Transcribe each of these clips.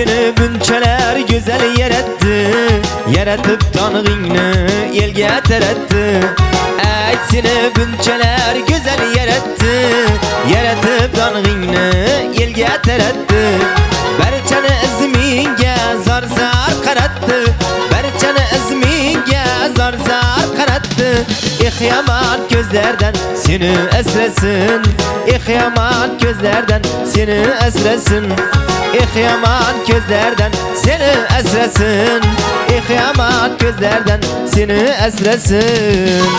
seni bunchalar güzel yarattı, yaratib tanğingni elga taratdi. Ay seni bunchalar güzel yarattı, yaratib tanğingni elga taratdi. Barchani izmingga zar-zar qaratdi, barchani izmingga zar-zar qaratdi. Yaman gözlerden seni esresin, yaman gözlerden seni esresin. Yaman gözlerden seni esresin, yaman gözlerden seni esresin.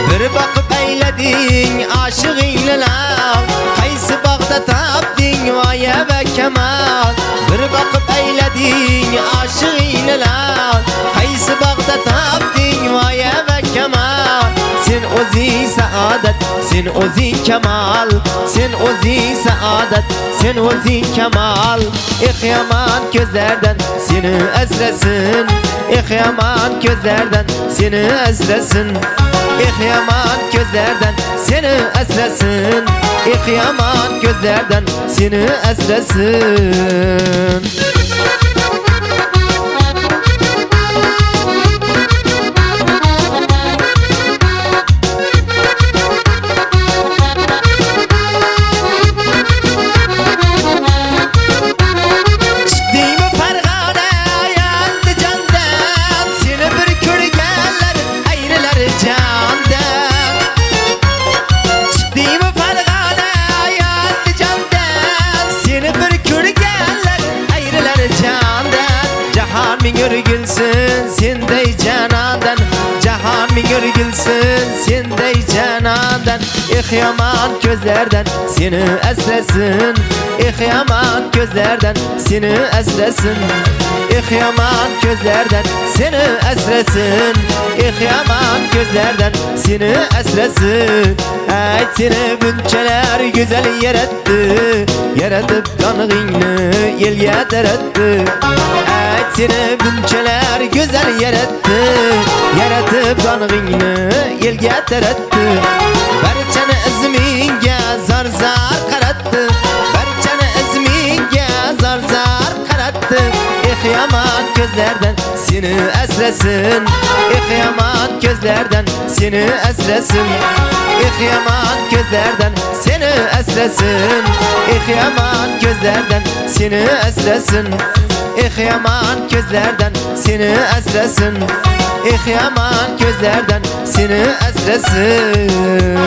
Bir bakıp eyledin aşığıyla lav, qaysi bağda tapding vaya ve kemal. Bir bakıp eyledin aşığıyla lav, qaysi bağda tapding vaya ve kemal. Sen ozi saadet, sen ozi kemal, sen ozi saadet, sen ozi kemal. Yaman gözlerden seni esresin, yaman gözlerden seni esresin. Yaman gözlerden seni esresin, yaman gözlerden seni esresin. Cahan min örgülsün sendey canadan, cahan min örgülsün sendey canadan. Yaman gözlerden seni esresin, yaman gözlerden seni esresin. Yaman gözlerden seni esresin, yaman gözlerden seni esresin. Ay seni bunchalar güzel yarattı, yaratib tanğingni elga taratdi. Ay seni bunchalar güzel yarattı, yaratib tanğingni elga taratdi. Barchani izmingga zar-zar qaratdi, barchani izmingga zar-zar qaratdi. Yaman gözlerden seni esresin, yaman gözlerden seni esresin. Yaman gözlerden seni esresin, yaman gözlerden seni esresin. Yaman gözlerden seni esresin, yaman gözlerden seni esresin.